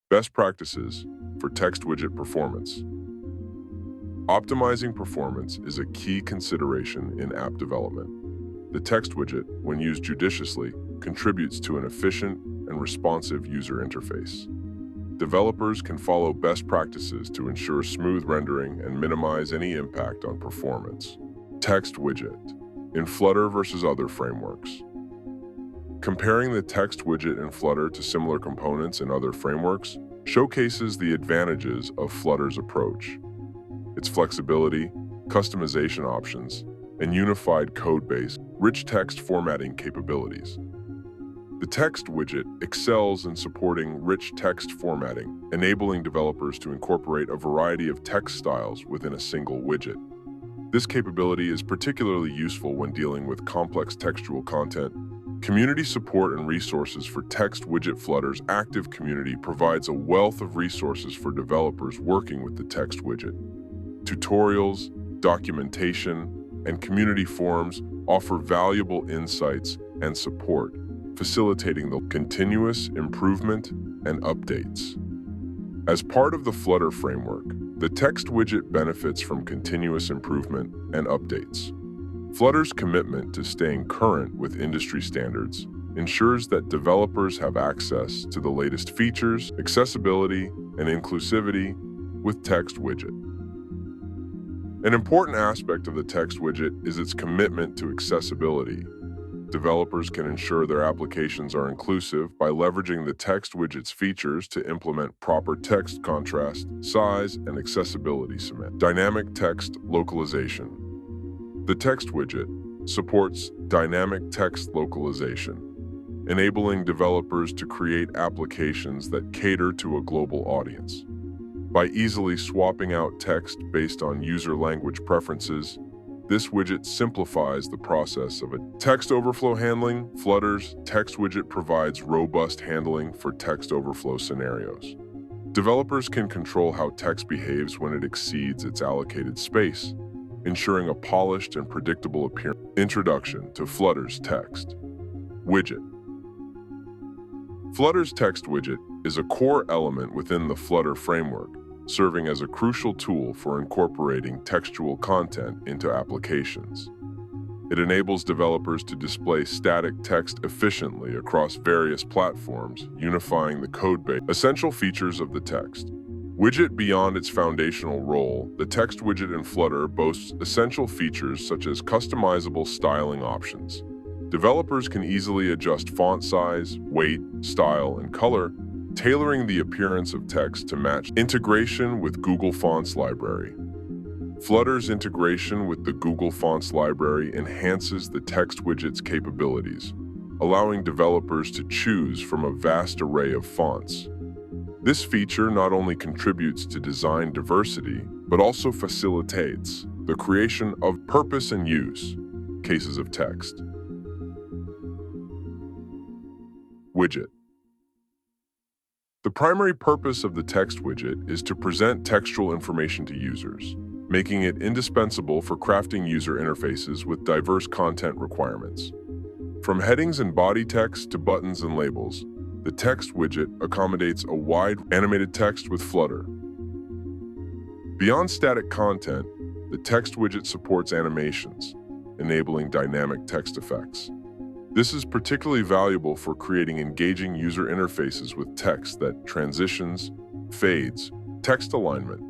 Best practices for text widget performance. Optimizing performance is a key consideration in app development. The text widget, when used judiciously, contributes to an efficient and responsive user interface. Developers can follow best practices to ensure smooth rendering and minimize any impact on performance. Text widget in Flutter versus other frameworks. Comparing the text widget in Flutter to similar components in other frameworks showcases the advantages of Flutter's approach. Its flexibility, customization options, and unified code base, rich text formatting capabilities. The text widget excels in supporting rich text formatting, enabling developers to incorporate a variety of text styles within a single widget. This capability is particularly useful when dealing with complex textual content. Community support and resources for text widget. Flutter's active community provides a wealth of resources for developers working with the text widget. Tutorials, documentation, and community forums offer valuable insights and support, facilitating the continuous improvement and updates. As part of the Flutter framework, the text widget benefits from continuous improvement and updates. Flutter's commitment to staying current with industry standards ensures that developers have access to the latest features, accessibility, and inclusivity with text widget. An important aspect of the text widget is its commitment to accessibility. Developers can ensure their applications are inclusive by leveraging the text widget's features to implement proper text contrast, size, and accessibility semantics. Dynamic text localization. The text widget supports dynamic text localization, enabling developers to create applications that cater to a global audience. By easily swapping out text based on user language preferences, this widget simplifies the process of text overflow handling. Flutter's text widget provides robust handling for text overflow scenarios. Developers can control how text behaves when it exceeds its allocated space, ensuring a polished and predictable appearance. Introduction to Flutter's text widget. Flutter's text widget is a core element within the Flutter framework, serving as a crucial tool for incorporating textual content into applications. It enables developers to display static text efficiently across various platforms, unifying the code base. Essential features of the text widget. Beyond its foundational role, the text widget in Flutter boasts essential features such as customizable styling options. Developers can easily adjust font size, weight, style, and color, tailoring the appearance of text to match. Integration with Google Fonts Library. Flutter's integration with the Google Fonts Library enhances the text widget's capabilities, allowing developers to choose from a vast array of fonts. This feature not only contributes to design diversity, but also facilitates the creation of purpose and use cases of text. Widget. The primary purpose of the text widget is to present textual information to users, making it indispensable for crafting user interfaces with diverse content requirements. From headings and body text to buttons and labels, the text widget accommodates a wide animated text with Flutter. Beyond static content, the text widget supports animations, enabling dynamic text effects. This is particularly valuable for creating engaging user interfaces with text that transitions, fades, text alignment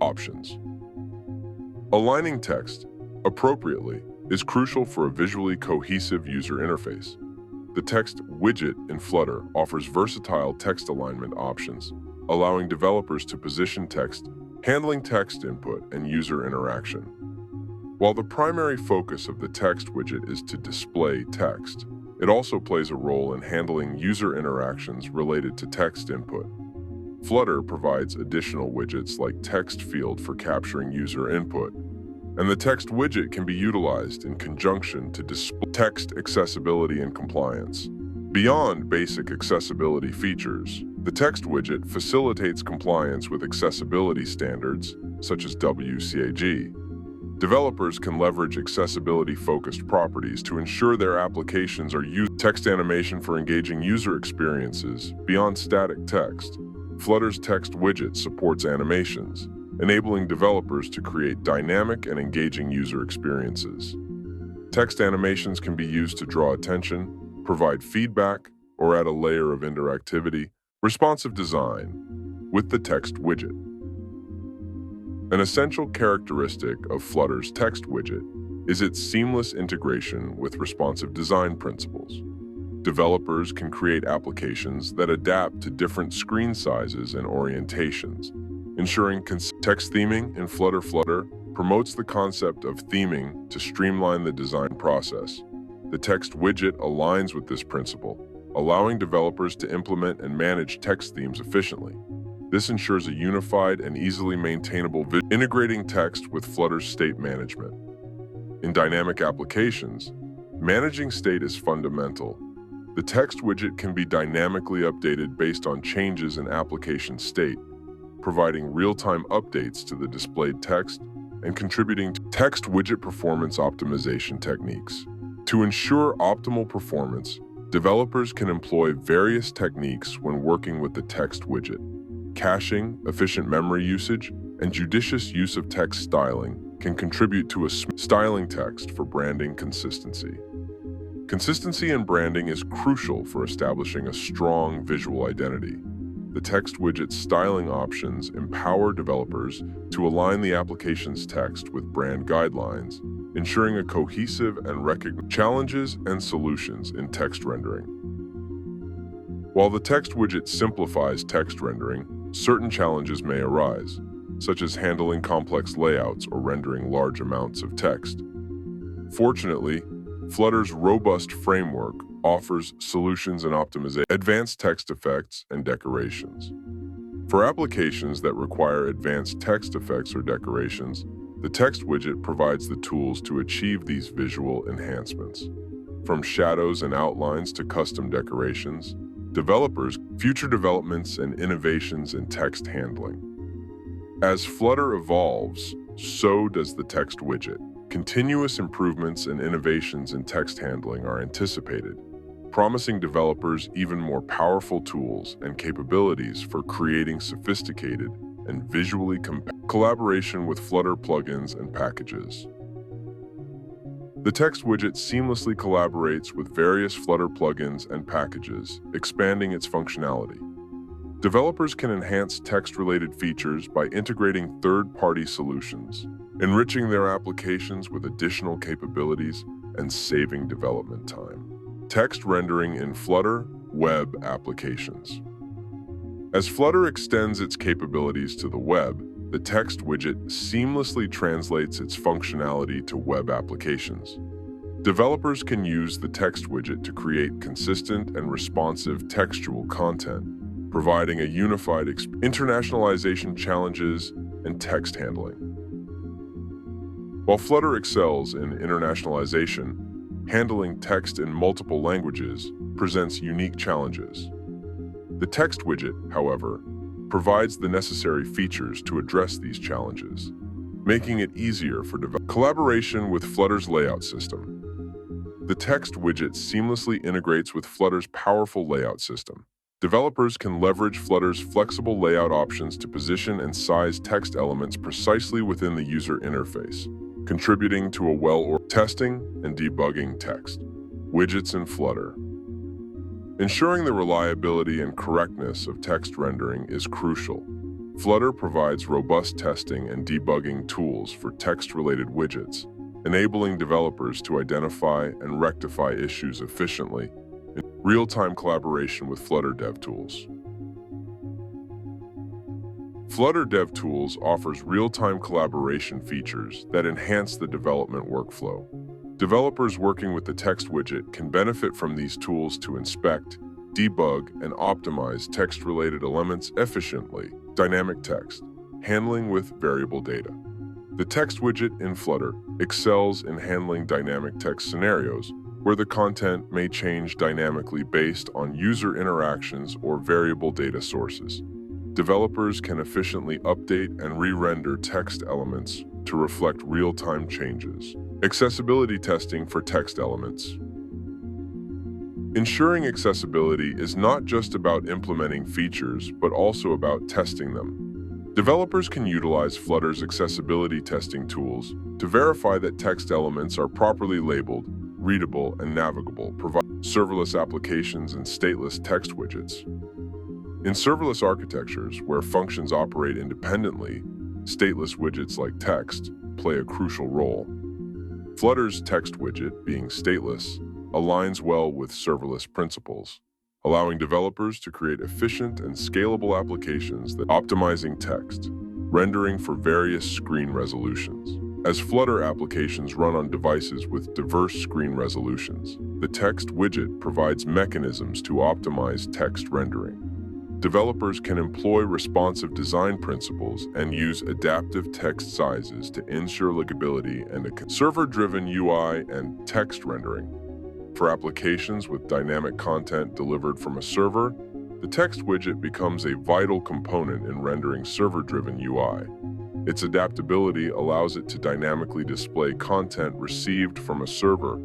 options. Aligning text appropriately is crucial for a visually cohesive user interface. The text widget in Flutter offers versatile text alignment options, allowing developers to position text, handling text input, and user interaction. While the primary focus of the text widget is to display text, it also plays a role in handling user interactions related to text input. Flutter provides additional widgets like text field for capturing user input, and the text widget can be utilized in conjunction to display text accessibility and compliance. Beyond basic accessibility features, the text widget facilitates compliance with accessibility standards, such as WCAG. Developers can leverage accessibility-focused properties to ensure their applications are using text animation for engaging user experiences beyond static text. Flutter's text widget supports animations, enabling developers to create dynamic and engaging user experiences. Text animations can be used to draw attention, provide feedback, or add a layer of interactivity. Responsive design with the text widget. An essential characteristic of Flutter's text widget is its seamless integration with responsive design principles. Developers can create applications that adapt to different screen sizes and orientations, ensuring text theming in Flutter. Flutter promotes the concept of theming to streamline the design process. The text widget aligns with this principle, allowing developers to implement and manage text themes efficiently. This ensures a unified and easily maintainable integrating text with Flutter's state management. In dynamic applications, managing state is fundamental. The text widget can be dynamically updated based on changes in application state, providing real-time updates to the displayed text and contributing to text widget performance optimization techniques. To ensure optimal performance, developers can employ various techniques when working with the text widget. Caching, efficient memory usage, and judicious use of text styling can contribute to a styling text for branding consistency. Consistency in branding is crucial for establishing a strong visual identity. The text widget's styling options empower developers to align the application's text with brand guidelines, ensuring a cohesive and recognizable challenges and solutions in text rendering. While the text widget simplifies text rendering, certain challenges may arise, such as handling complex layouts or rendering large amounts of text. Fortunately, Flutter's robust framework offers solutions and optimization, advanced text effects, and decorations. For applications that require advanced text effects or decorations, the text widget provides the tools to achieve these visual enhancements. From shadows and outlines to custom decorations, future developments and innovations in text handling. As Flutter evolves, so does the text widget. Continuous improvements and innovations in text handling are anticipated, promising developers even more powerful tools and capabilities for creating sophisticated and visually compelling collaboration with Flutter plugins and packages. The text widget seamlessly collaborates with various Flutter plugins and packages, expanding its functionality. Developers can enhance text-related features by integrating third-party solutions, enriching their applications with additional capabilities and saving development time. Text rendering in Flutter web applications. As Flutter extends its capabilities to the web, the text widget seamlessly translates its functionality to web applications. Developers can use the text widget to create consistent and responsive textual content, providing a unified internationalization challenges and text handling. While Flutter excels in internationalization, handling text in multiple languages presents unique challenges. The text widget, however, provides the necessary features to address these challenges, making it easier for collaboration with Flutter's layout system. The text widget seamlessly integrates with Flutter's powerful layout system. Developers can leverage Flutter's flexible layout options to position and size text elements precisely within the user interface, contributing to a well-ordered testing and debugging text widgets in Flutter. Ensuring the reliability and correctness of text rendering is crucial. Flutter provides robust testing and debugging tools for text-related widgets, enabling developers to identify and rectify issues efficiently in real-time collaboration with Flutter DevTools. Flutter DevTools offers real-time collaboration features that enhance the development workflow. Developers working with the text widget can benefit from these tools to inspect, debug, and optimize text-related elements efficiently. Dynamic text, handling with variable data. The text widget in Flutter excels in handling dynamic text scenarios, where the content may change dynamically based on user interactions or variable data sources. Developers can efficiently update and re-render text elements to reflect real-time changes. Accessibility testing for text elements. Ensuring accessibility is not just about implementing features, but also about testing them. Developers can utilize Flutter's accessibility testing tools to verify that text elements are properly labeled, readable, and navigable, providing serverless applications and stateless text widgets. In serverless architectures, where functions operate independently, stateless widgets like text play a crucial role. Flutter's text widget, being stateless, aligns well with serverless principles, allowing developers to create efficient and scalable applications that optimizing text, rendering for various screen resolutions. As Flutter applications run on devices with diverse screen resolutions, the text widget provides mechanisms to optimize text rendering. Developers can employ responsive design principles and use adaptive text sizes to ensure legibility and a server-driven UI and text rendering. For applications with dynamic content delivered from a server, the text widget becomes a vital component in rendering server-driven UI. Its adaptability allows it to dynamically display content received from a server,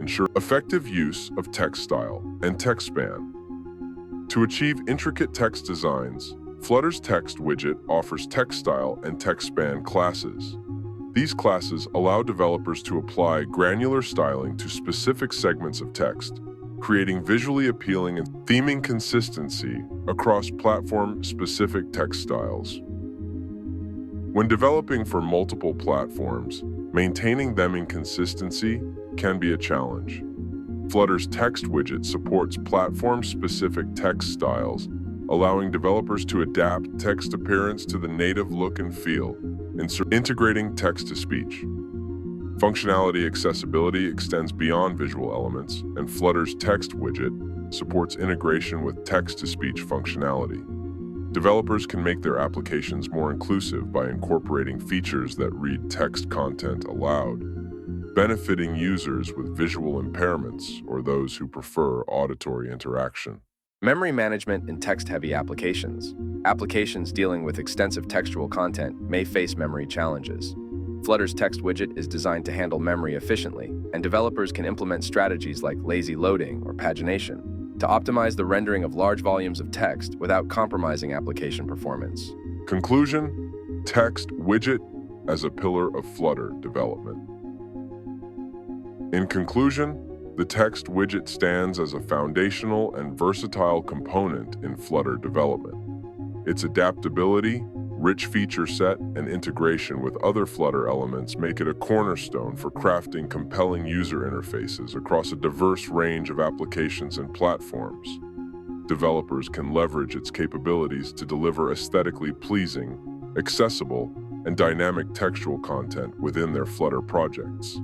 ensuring effective use of text style and text span. To achieve intricate text designs, Flutter's text widget offers text style and text span classes. These classes allow developers to apply granular styling to specific segments of text, creating visually appealing and theming consistency across platform-specific text styles. When developing for multiple platforms, maintaining theming consistency can be a challenge. Flutter's text widget supports platform-specific text styles, allowing developers to adapt text appearance to the native look and feel, integrating text-to-speech. Functionality accessibility extends beyond visual elements, and Flutter's text widget supports integration with text-to-speech functionality. Developers can make their applications more inclusive by incorporating features that read text content aloud, benefiting users with visual impairments or those who prefer auditory interaction. Memory management in text-heavy applications. Applications dealing with extensive textual content may face memory challenges. Flutter's text widget is designed to handle memory efficiently, and developers can implement strategies like lazy loading or pagination to optimize the rendering of large volumes of text without compromising application performance. Conclusion: text widget as a pillar of Flutter development. In conclusion, the text widget stands as a foundational and versatile component in Flutter development. Its adaptability, rich feature set, and integration with other Flutter elements make it a cornerstone for crafting compelling user interfaces across a diverse range of applications and platforms. Developers can leverage its capabilities to deliver aesthetically pleasing, accessible, and dynamic textual content within their Flutter projects.